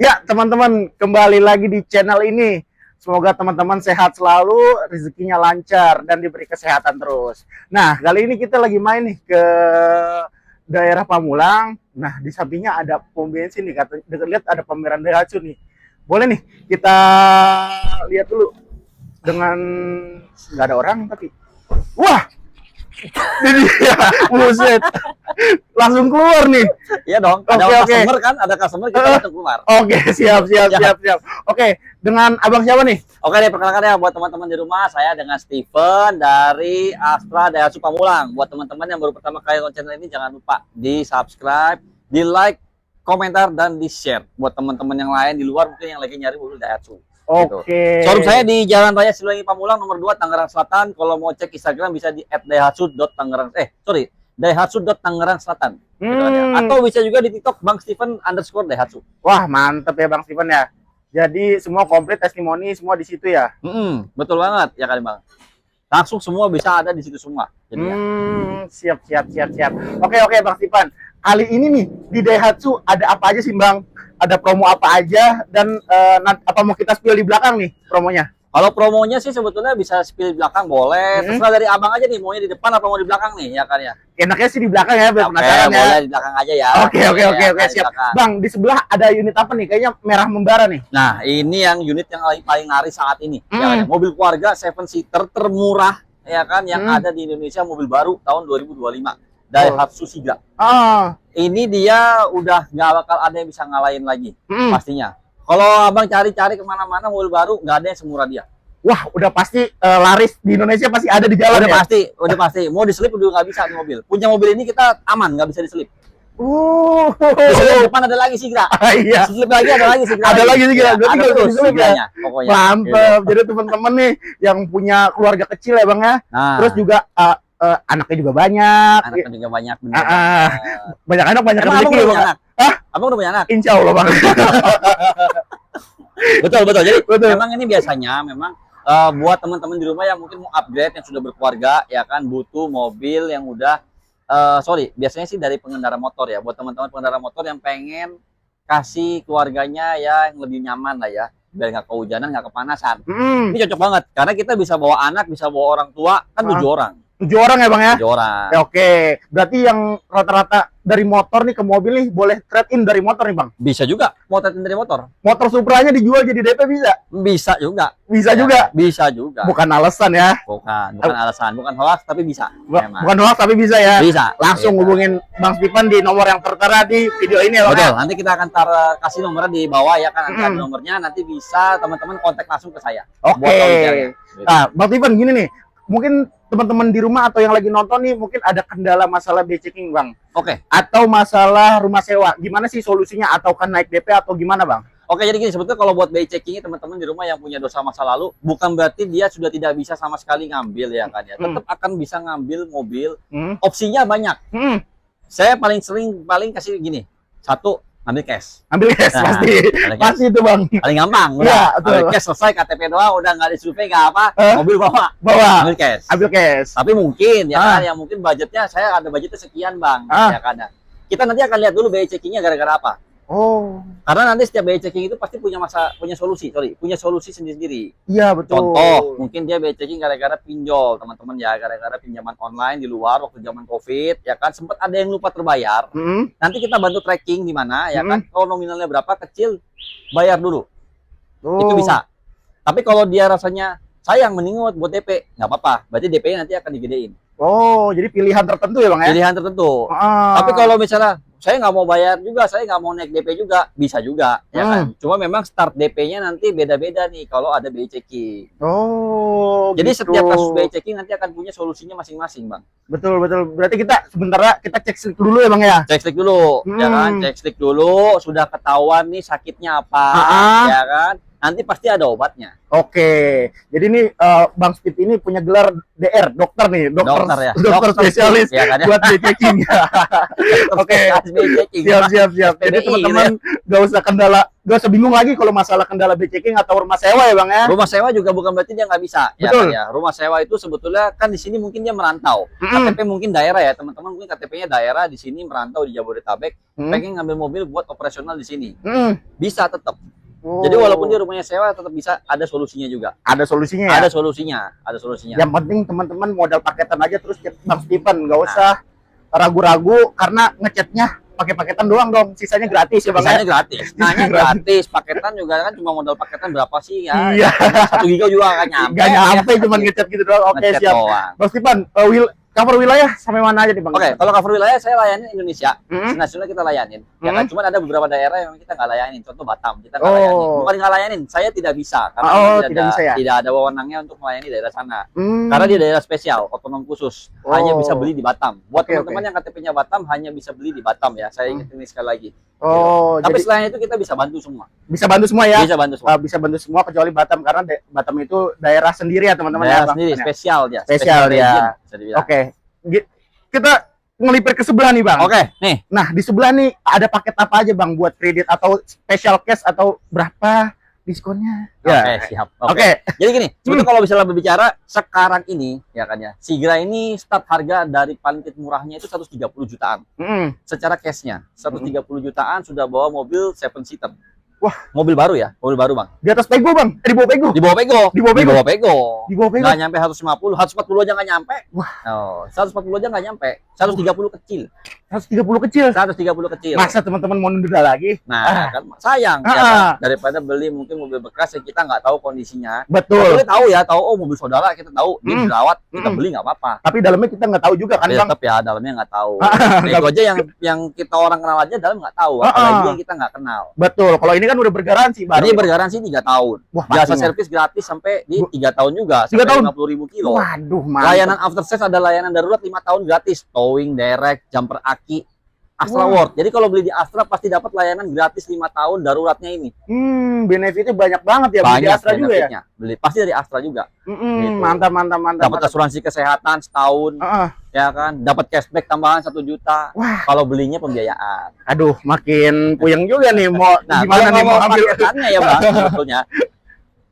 Ya, teman-teman, kembali lagi di channel ini. Semoga teman-teman sehat selalu, rezekinya lancar, dan diberi kesehatan terus. Nah, kali ini kita lagi main nih ke daerah Pamulang. Nah, di sampingnya ada pom bensin nih. Kata, lihat ada pameran Daihatsu nih. Boleh nih, kita lihat dulu. Dengan nggak ada orang, tapi wah, ini dia, buset. Langsung keluar nih. Iya dong, ada customer kan, ada customer kita langsung keluar. Oke, siap. Oke, dengan abang siapa nih? Oke deh, perkenalkan ya buat teman-teman di rumah, saya dengan Steven dari Astra Daihatsu Pamulang. Buat teman-teman yang baru pertama kali nonton channel ini, jangan lupa di subscribe, di like, komentar, dan di share. Buat teman-teman yang lain di luar mungkin yang lagi nyari mobil Daihatsu. Oke. Gitu. Showroom saya di Jalan Raya Siluwangi Pamulang nomor 2 Tangerang Selatan. Kalau mau cek Instagram bisa di @daihatsu.tangerang. Daihatsu.tangerang Selatan. Gitu aja. Atau bisa juga di TikTok Bang Steven _Daihatsu. Wah, mantep ya Bang Steven ya. Jadi semua komplit testimoni semua di situ ya. Betul banget ya kan Bang. Langsung semua bisa ada di situ semua. Jadinya. Siap. Oke Bang Steven. Kali ini nih di Daihatsu ada apa aja sih Bang? Ada promo apa aja dan apa mau kita spill di belakang nih promonya? Kalau promonya sih sebetulnya bisa spill di belakang boleh. Terserah dari abang aja nih, maunya di depan apa mau di belakang nih, ya kan ya. Enaknya sih di belakang ya, biar penasaran ya. Boleh di belakang aja ya. Oke, siap. Bang, di sebelah ada unit apa nih? Kayaknya merah membara nih. Nah, ini yang unit yang paling laris saat ini. Ya kan? Mobil keluarga 7-seater termurah, ya kan, yang ada di Indonesia, mobil baru tahun 2025. Daihatsu Sigra. Ini dia udah nggak bakal ada yang bisa ngalahin lagi, pastinya. Kalau abang cari-cari kemana-mana mobil baru, nggak ada yang semurah dia. Wah, udah pasti laris di Indonesia, pasti ada di jalan. Udah pasti. Mau diselip udah nggak bisa di mobil. Punya mobil ini kita aman, nggak bisa diselip. Di depan ada lagi Sigra. Iya. Diselip lagi ada lagi Sigra. Ada lagi Sigra. Berarti ada terus Sigranya, pokoknya. Mantap. Jadi teman-teman nih yang punya keluarga kecil ya Bang ya. Terus juga anaknya juga banyak. Anaknya juga banyak. Banyak anak, banyak rezeki ya Bang. Abang udah punya anak? Insya Allah Bang. Betul. Jadi memang ini biasanya memang buat teman-teman di rumah yang mungkin mau upgrade, yang sudah berkeluarga, ya kan, butuh mobil yang udah biasanya sih dari pengendara motor ya. Buat teman-teman pengendara motor yang pengen kasih keluarganya ya yang lebih nyaman lah ya, biar nggak kehujanan, nggak kepanasan. Ini cocok banget karena kita bisa bawa anak, bisa bawa orang tua, kan 7 orang. 7 orang ya Bang ya? 7 orang. Ya, oke. Berarti yang rata-rata dari motor nih ke mobil nih boleh trade-in dari motor nih Bang? Bisa juga mau trade-in dari motor. Motor Supranya dijual jadi DP bisa? Bisa juga. Bisa juga? Bisa juga. Bukan alasan ya? Bukan alasan. Bukan hoax tapi bisa. Bukan hoax tapi bisa ya? Bisa. Langsung hubungin Bang Steven di nomor yang tertera di video ini ya Bang? Betul. Nanti kita akan kasih nomornya di bawah ya kan. Nanti ada nomornya. Nanti bisa teman-teman kontak langsung ke saya. Oke. Nah, Bang Steven gini nih. Mungkin teman-teman di rumah atau yang lagi nonton nih mungkin ada kendala masalah B-checking Bang. Oke. Atau masalah rumah sewa. Gimana sih solusinya? Atau kan naik DP atau gimana Bang? Oke, jadi gini, sebetulnya kalau buat B-checking teman-teman di rumah yang punya dosa masa lalu, bukan berarti dia sudah tidak bisa sama sekali ngambil ya kan ya. Tetap akan bisa ngambil mobil. Opsinya banyak. Saya paling kasih gini. 1, ambil cash. Ambil cash, pasti itu Bang. Paling gampang, udah. Ambil cash selesai, KTP doang, udah nggak disurvey nggak apa, mobil bawa. Ambil cash. Tapi mungkin ya kan, yang mungkin budgetnya, saya ada budgetnya sekian Bang, ya kan. Kita nanti akan lihat dulu biaya checkingnya gara-gara apa. Karena nanti setiap biaya checking itu pasti punya solusi sendiri-sendiri. Iya betul. Contoh, mungkin dia biaya checking gara-gara pinjol, teman-teman ya, gara-gara pinjaman online di luar waktu zaman COVID, ya kan, sempat ada yang lupa terbayar. Nanti kita bantu tracking di mana, ya kan, kalau nominalnya berapa kecil, bayar dulu. Itu bisa. Tapi kalau dia rasanya sayang mending buat DP, nggak apa-apa. Berarti DP-nya nanti akan digedein. Jadi pilihan tertentu ya Bang ya? Pilihan tertentu. Tapi kalau misalnya saya nggak mau bayar juga, saya nggak mau naik DP juga, bisa juga, ya kan. Cuma memang start DP-nya nanti beda-beda nih kalau ada BI checking. Jadi gitu. Setiap kasus BI checking nanti akan punya solusinya masing-masing, Bang. Betul. Berarti kita sebentar kita cek slik dulu ya Bang ya? Cek slik dulu, ya kan. Cek slik dulu, sudah ketahuan nih sakitnya apa, ya kan. nanti pasti ada obatnya. Oke. Jadi ini Bang Steve ini punya gelar DR, dokter nih, Dokter ya. dokter spesialis ya kan ya. buat checking. Oke. Siap. Jadi SPBI teman-teman gak usah bingung lagi kalau masalah kendala checking atau rumah sewa ya Bang ya. Rumah sewa juga bukan berarti dia nggak bisa. Betul. Ya, kan ya. Rumah sewa itu sebetulnya kan di sini mungkin dia merantau. KTP mungkin daerah ya teman-teman, mungkin KTP-nya daerah di sini merantau di Jabodetabek, pengen ngambil mobil buat operasional di sini. Bisa tetap. Jadi walaupun dia rumahnya sewa tetap bisa, ada solusinya juga. Ada solusinya ya? Ada solusinya. Yang penting teman-teman modal paketan aja terus chat Bang Steven, nggak usah ragu-ragu karena ngechatnya pakai paketan doang dong, sisanya gratis ya Bang. Sisanya gratis. Nanya gratis, paketan juga kan cuma modal paketan berapa sih ya? Iya. 1 giga juga nggak nyampe. Nggak nyampe, cuma ngechat gitu doang. Oke, Ngechat siap. doang. Bang Steven, cover wilayah sampai mana aja nih Bang? Oke, kalau cover wilayah saya layanin Indonesia, nasional kita layanin. Ya kan, cuman ada beberapa daerah yang kita nggak layanin. Contoh Batam, kita nggak layanin. Bukan nggak layanin, saya tidak bisa karena tidak ada wewenangnya untuk melayani daerah sana. Karena dia daerah spesial, otonom khusus, hanya bisa beli di Batam. Buat teman-teman yang KTP-nya Batam hanya bisa beli di Batam ya. Saya ingat ini sekali lagi. Tapi selain itu kita bisa bantu semua. Bisa bantu semua ya? Bisa bantu semua. Bisa bantu semua kecuali Batam karena Batam itu daerah sendiri ya teman-teman ya. Daerah sendiri, spesial dia. Spesial ya. Oke. Kita ngelipir ke sebelah nih Bang. Oke, nih. Nah, di sebelah nih ada paket apa aja Bang buat kredit atau special cash atau berapa diskonnya? Oke, siap. Oke. Jadi gini, sebetulnya kalau misalnya berbicara sekarang ini ya kan ya. Sigra ini start harga dari paling murahnya itu 130 jutaan. Secara cashnya 130 jutaan sudah bawa mobil 7 seater. Wah, mobil baru ya, mobil baru Bang. Di atas Pego Bang, di bawah Pego. Di bawah Pego. Di bawah Pego. Di bawah Pego. Di bawah Pego. Nggak nyampe 150, 140 aja nggak nyampe. Wah. Oh, 140 aja nggak nyampe. 130 kecil. 130 kecil. 130 kecil. Masa teman-teman mau nunda lagi? Nah, kan sayang ya kan? Daripada beli mungkin mobil bekas yang kita nggak tahu kondisinya. Betul. Kita tahu ya, tahu mobil saudara kita tahu dia dirawat, kita beli nggak apa-apa. Tapi dalamnya kita nggak tahu juga kan Bang? Tetap ya dalamnya nggak tahu. Itu aja yang kita orang kenal aja dalam nggak tahu. Apalagi yang kita nggak kenal. Betul. Kalau ini kan udah bergaransi. Ini bergaransi 3 tahun. Wah, jasa servis gratis sampai di 3 tahun juga. 3 tahun. 50.000 kilo. Waduh, mantap. Layanan after sales ada layanan darurat 5 tahun gratis. Towing, derek, jumper aki, Astra World. Jadi kalau beli di Astra pasti dapat layanan gratis 5 tahun daruratnya ini. Benefitnya banyak banget ya. Banyak beli di Astra juga ya. Beli pasti dari Astra juga. Gitu. Mantap. Dapat asuransi kesehatan setahun. Ya kan, dapat cashback tambahan 1 juta. Wah. Kalau belinya pembiayaan. Aduh, makin puyeng juga nih mau gimana nih mau ambil paketannya ya Bang sebetulnya.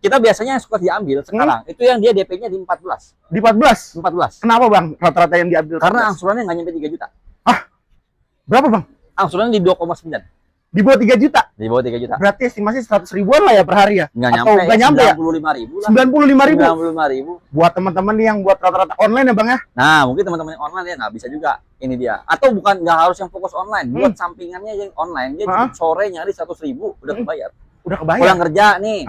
Kita biasanya yang suka diambil sekarang itu yang dia DP-nya di 14. Di 14? 14. Kenapa Bang rata-rata yang diambil? Karena angsurannya nggak nyampe 3 juta. Berapa Bang? Angsurannya di 2,9. Di bawah 3 juta? Di bawah 3 juta. Berarti estimasi 100 ribuan lah ya per hari ya? Nggak Atau nyampe, nggak nyampe ya? 95.000 lah. 95.000? Buat teman-teman yang buat rata-rata online ya Bang ya? Nah, mungkin teman-teman yang online ya, nah bisa juga. Ini dia. Atau bukan, nggak harus yang fokus online. Buat sampingannya yang online, dia cukup sore nyari 100.000, udah kebayar. Udah kebayar? Pulang kerja nih,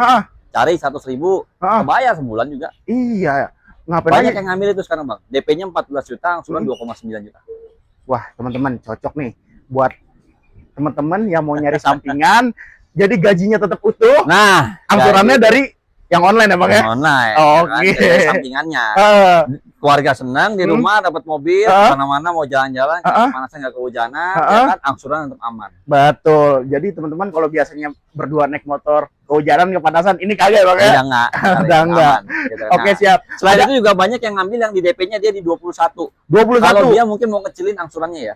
cari 100.000, kebayar sebulan juga. Iya. Ngapain Banyak aja? yang ngambil itu sekarang Bang. DP-nya 14 juta, angsuran 2,9 juta. Wah, teman-teman cocok nih buat teman-teman yang mau nyari sampingan, jadi gajinya tetap utuh. Nah, angsurannya dari yang online ya Bang ya? Online. Oke. Dari sampingannya. Keluarga senang di rumah dapat mobil, mana-mana mau jalan-jalan, panasnya nggak kehujanan, ya kan angsuran tetap aman. Betul. Jadi teman-teman kalau biasanya berdua naik motor kehujanan kepanasan, ini kagak Bang ya? Udah enggak. Gitu, oke, siap. Selain itu juga banyak yang ngambil yang di DP-nya dia di 21. Kalau dia mungkin mau ngecilin angsurannya ya.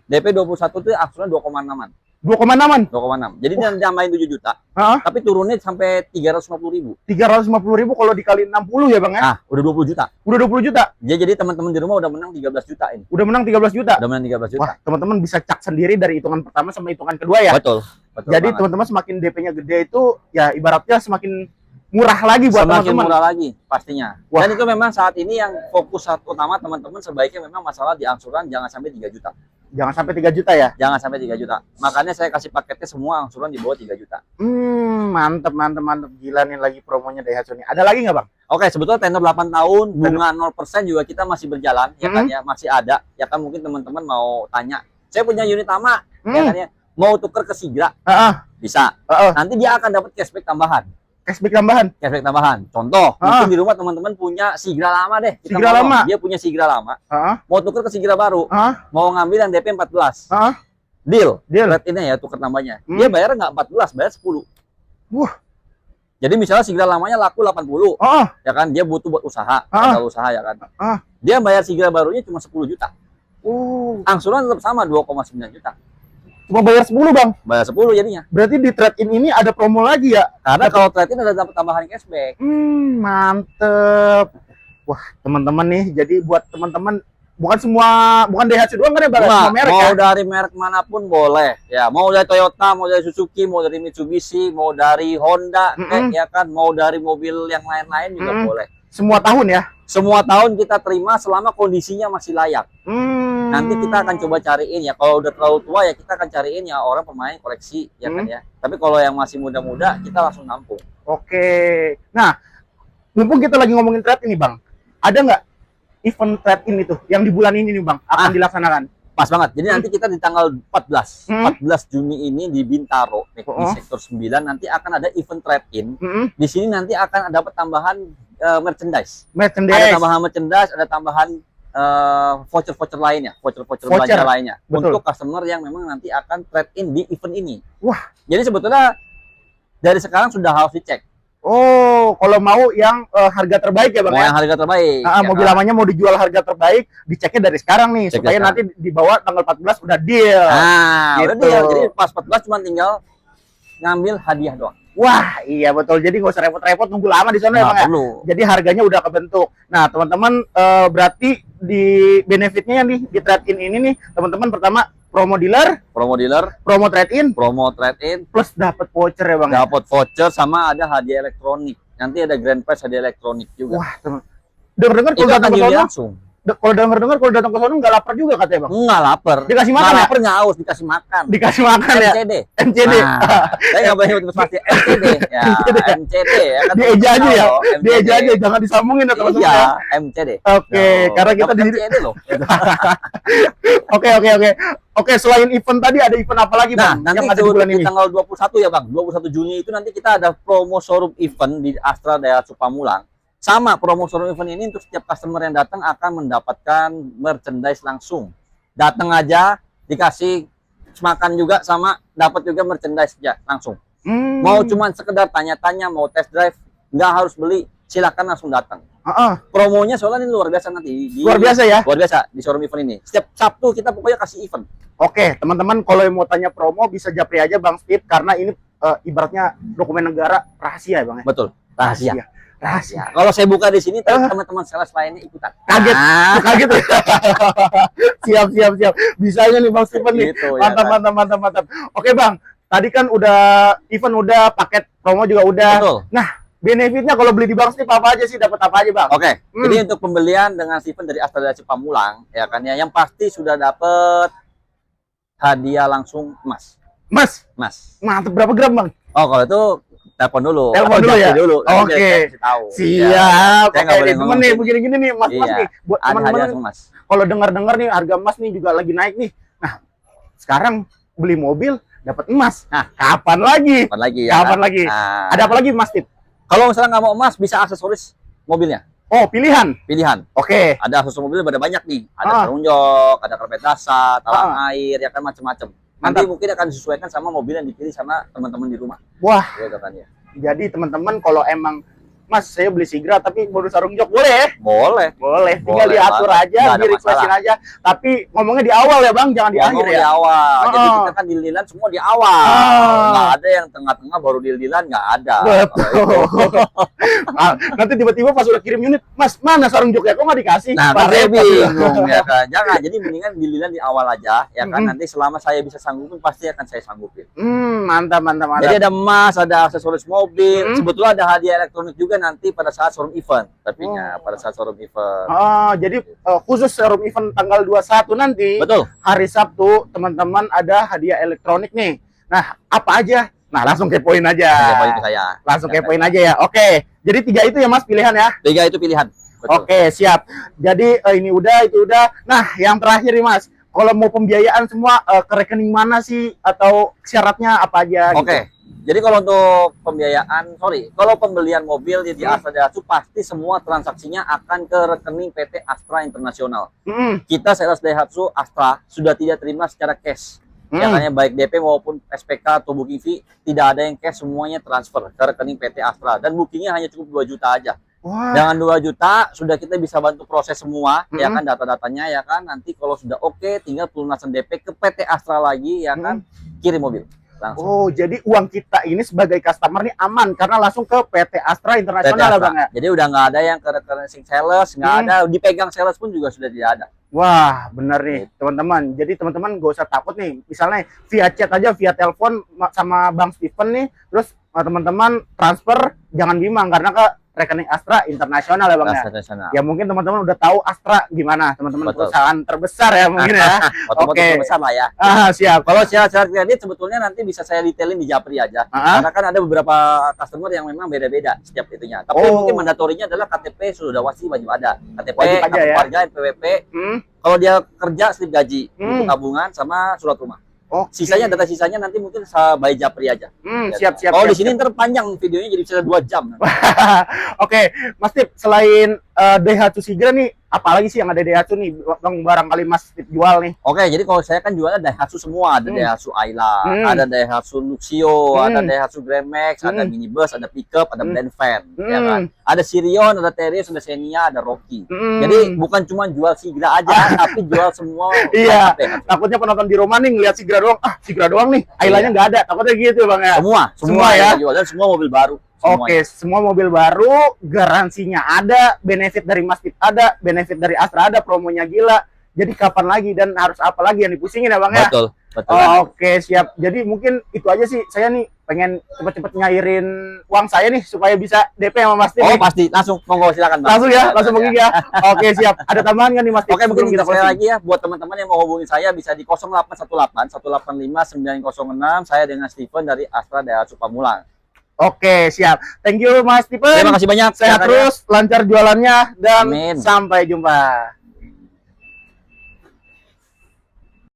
DP 21 itu angsuran 2,6-an. 2,6-an? 2,6. Jadi dia tambahin 7 juta. Tapi turunnya sampai 350.000. 350.000 kalau dikali 60 ya Bang ya? Nah, udah 20 juta. Udah 20 juta? Ya, jadi teman-teman di rumah udah menang 13 juta ini. Udah menang 13 juta? Udah menang 13 juta. Wah, teman-teman bisa cak sendiri dari hitungan pertama sama hitungan kedua ya? Betul. Jadi teman-teman semakin DP-nya gede itu ya ibaratnya semakin murah lagi buat teman-teman. Semakin murah lagi pastinya. Dan itu memang saat ini yang fokus utama teman-teman sebaiknya memang masalah di angsuran jangan sampai 3 juta. Jangan sampai 3 juta ya? Jangan sampai 3 juta. Makanya saya kasih paketnya semua angsuran di bawah 3 juta. Mantep. Gila nih lagi promonya Daihatsu nih. Ada lagi nggak Bang? Oke, sebetulnya tenor 8 tahun, bunga 0% juga kita masih berjalan, ya kan ya, masih ada. Ya kan mungkin teman-teman mau tanya, saya punya unit lama, ya kan ya, mau tuker ke Sigra, bisa. Nanti dia akan dapat cashback tambahan. Cashback tambahan. Contoh, mungkin di rumah teman-teman punya Sigra lama deh. Sigra lama. Dia punya Sigra lama. Mau tuker ke Sigra baru. Mau ngambil yang DP 14. Deal. Rate ini ya tuker tambahnya. Dia bayar nggak 14, bayar 10. Wah. Jadi misalnya Sigra lamanya laku 80, Oh, ya kan, dia butuh buat usaha, Ah. modal usaah ya kan. Ah. Dia bayar Sigra barunya cuma 10 juta. Angsuran tetap sama 2,9 juta. Cuma bayar 10 bang. Bayar 10 jadinya. Berarti di trade-in ini ada promo lagi ya? Karena kalau trade-in ada dapat tambahan cashback. Mantep. Wah, teman-teman nih, jadi buat teman-teman bukan DHC doang kan ya, Bang? Nah, Semua merek mau ya? dari merek manapun boleh. Ya, mau dari Toyota, mau dari Suzuki, mau dari Mitsubishi, mau dari Honda, ya kan, mau dari mobil yang lain-lain juga boleh. Semua tahun ya? Semua tahun kita terima selama kondisinya masih layak. Nanti kita akan coba cariin ya. Kalau udah terlalu tua ya kita akan cariin ya orang pemain koleksi ya kan ya. Tapi kalau yang masih muda-muda kita langsung nampung. Oke. Nah, mumpung kita lagi ngomongin trade ini, Bang. Ada nggak event trade-in itu yang di bulan ini nih, Bang, akan dilaksanakan? Pas banget. Jadi nanti kita di tanggal 14 Juni ini di Bintaro di sektor 9 nanti akan ada event trade-in. Di sini nanti akan dapat tambahan merchandise. Ada tambahan merchandise, ada tambahan voucher-voucher lainnya, voucher belanja lainnya. Betul. Untuk customer yang memang nanti akan trade-in di event ini. Wah. Jadi sebetulnya dari sekarang sudah harus dicek. Oh, kalau mau yang harga terbaik ya, Bang? Mau yang harga terbaik. Mobil lamanya mau dijual harga terbaik, diceknya dari sekarang nih, supaya nanti dibawa tanggal 14 udah deal. Nah, gitu. udah deal. Jadi pas 14 cuma tinggal ngambil hadiah doang. Wah, iya betul. Jadi nggak usah repot-repot nunggu lama di sana ya, Bang, ya? Jadi harganya udah kebentuk. Nah, teman-teman, berarti di benefitnya nih di trade-in ini nih, teman-teman, pertama promo dealer, promo trade-in, plus dapat voucher ya, Bang. Dapat voucher sama ada hadiah elektronik. Nanti ada grand prize hadiah elektronik juga. Wah, teman. Dengar-dengar kalau datang ke sana langsung. Kalau datang ke sana nggak lapar juga katanya, Bang. Nggak lapar. Dikasih makan ya? Lapar nggak haus, dikasih makan. Dikasih makan ya? MCD. Saya nggak boleh nyebut pasti MCD. Ya, MCD ya kan. Dieja aja ya. Dieja aja, jangan disambungin ya, teman-teman. Iya, MCD. Oke, karena kita di MCD loh. Oke, selain event tadi ada event apa lagi, Bang? Nah, nanti yang ada di bulan ini? Tanggal 21 ya, Bang. 21 Juni itu nanti kita ada promo showroom event di Astra Daihatsu Pamulang. Sama promo showroom event ini untuk setiap customer yang datang akan mendapatkan merchandise langsung. Datang aja dikasih makan juga sama dapat juga merchandise ya langsung. Mau cuman sekedar tanya-tanya, mau test drive, nggak harus beli, silakan langsung datang. Promonya soalnya ini luar biasa nanti. Luar biasa ya? Luar biasa di showroom event ini. Setiap Sabtu kita pokoknya kasih event. Oke, teman-teman, kalau yang mau tanya promo bisa japri aja Bang Steve karena ini ibaratnya dokumen negara rahasia ya, Bang. Betul, rahasia. Kalau saya buka di sini, teman-teman sales lainnya ikutan. Kaget. Siap. Bisanya nih Bang Steven nih. Gitu, mantap. Oke, Bang. Tadi kan udah event udah, paket promo juga udah. Betul. Nah, benefitnya kalau beli di Bang Steve apa aja sih? Dapat apa aja, Bang? Oke. Jadi untuk pembelian dengan Steven dari Astra Daihatsu Pamulang, ya kan ya, yang pasti sudah dapat hadiah langsung emas. Mantap, berapa gram, Bang? Oh, kalau itu telepon dulu. Ya? Oke. Siap. Saya nggak boleh ngomong nih, begini-gini nih, Mas nih. Buat teman-teman, kalau dengar-dengar nih harga emas nih juga lagi naik nih. Nah, sekarang beli mobil dapat emas. Nah, kapan lagi? Kapan lagi? Ada apa lagi, Mas Tip? Kalau misalnya nggak mau emas, bisa aksesoris mobilnya. Oh, pilihan. Oke. Ada aksesoris mobil ada banyak nih. Ada sarung jok, ada karpet dasar, talang air, ya kan macam-macam. Nanti mungkin akan disesuaikan sama mobil yang dipilih sama teman-teman di rumah. Wah. Gitu kan ya. Jadi teman-teman kalau emang Mas, saya beli Sigra tapi baru sarung jok boleh? Boleh. Tinggal diatur aja, di-requestin aja. Tapi ngomongnya di awal ya, Bang, jangan di akhir ya. Di awal. Jadi kita kan deal-dealan semua di awal. Nggak ada yang tengah-tengah baru deal-dealan, nggak ada. Betul. Nanti tiba-tiba pas udah kirim unit, Mas, mana sarung joknya? Kok nggak dikasih? Nah, saya bingung ya kan. Jangan. Jadi mendingan deal-dealan di awal aja, ya kan. Nanti selama saya bisa sanggupin, pasti akan saya sanggupin. Mantap. Jadi ada emas, ada aksesoris mobil. Sebetulnya ada hadiah elektronik juga nanti pada saat showroom event, pada saat showroom event. Jadi khusus showroom event tanggal 21 nanti. Betul. Hari Sabtu, teman-teman ada hadiah elektronik nih. Nah, apa aja? Nah, langsung kepoin aja. Langsung kepoin aja ya. Oke. Jadi 3 itu ya, Mas, pilihan ya? 3 itu pilihan. Betul. Oke, siap. Jadi ini udah, itu udah. Nah, yang terakhir nih, Mas. Kalau mau pembiayaan semua ke rekening mana sih atau syaratnya apa aja? Oke. Jadi kalau untuk kalau pembelian mobil di Astra Daihatsu pasti semua transaksinya akan ke rekening PT Astra Internasional. Kita sales Daihatsu Astra sudah tidak terima secara cash. Ya kan ya, baik DP maupun SPK atau booking fee tidak ada yang cash, semuanya transfer ke rekening PT Astra dan bookingnya hanya cukup 2 juta aja. Wah. Dengan 2 juta sudah kita bisa bantu proses semua ya kan, data-datanya ya kan, nanti kalau sudah oke tinggal pelunasan DP ke PT Astra lagi ya kan, kirim mobil langsung. Oh, jadi uang kita ini sebagai customer nih aman karena langsung ke PT Astra Internasional ya, Bang ya? Jadi udah nggak ada yang ke rekening sales, nggak ada dipegang sales pun juga sudah tidak ada. Wah, bener nih teman-teman. Jadi teman-teman gak usah takut nih. Misalnya via chat aja, via telepon sama Bang Steven nih. Terus teman-teman transfer, jangan bimbang karena ke rekening Astra Internasional ya, Bang ya. Ya mungkin teman-teman udah tahu Astra gimana, teman-teman, perusahaan terbesar ya mungkin ya. Oke. Terbesar lah ya. Siap. Kalau syarat kredit sebetulnya nanti bisa saya detailin di Japri aja. Karena kan ada beberapa customer yang memang beda-beda setiap itunya. Tapi mungkin mandatorinya adalah KTP sudah wajib ada. KTP, kartu keluarga, NPWP. Kalau dia kerja slip gaji, buku tabungan sama surat rumah. Sisanya, data sisanya nanti mungkin by Japri aja. Siap. Kalau di sini ntar panjang videonya jadi bisa 2 jam. Oke, Mas Tip, selain Daihatsu Sigra nih, apalagi sih yang ada Daihatsu nih, Bang, barangkali Mas Tip jual nih? Oke, jadi kalau saya kan jualnya Daihatsu semua, ada Daihatsu Ayla, ada Daihatsu Luxio, ada Daihatsu Grand Max, ada minibus, ada pickup, ada blend van, ya kan? Ada Sirion, ada Terios, ada Xenia, ada Rocky. Jadi bukan cuma jual Sigra aja, tapi jual semua. Iya, takutnya penonton di rumah nih ngeliat Sigra doang, Sigra doang nih, Aylanya nggak ada, takutnya gitu Bang ya? Semua ya, jual, dan semua mobil baru. Oke, semua mobil baru, garansinya ada, benefit dari Mas Tip ada, benefit dari Astra ada, promonya gila. Jadi kapan lagi dan harus apa lagi yang dipusingin ya, Bang ya? Betul. Oke, siap. Jadi mungkin itu aja sih. Saya nih pengen cepet-cepet nyairin uang saya nih supaya bisa DP sama Mas Tip. Pasti. Langsung, monggo silakan, Bang. Langsung ya, langsung pergi ya. Oke, siap. Ada tambahan nggak nih, Mas Tip? Oke, mungkin kita sekali lagi ya, buat teman-teman yang mau hubungi saya bisa di 0818 185 906. Saya dengan Steven dari Astra Daihatsu Pamulang. Oke, siap. Thank you Mas Steven. Terima kasih banyak. Sehat terus, lancar jualannya, dan Amin. Sampai jumpa.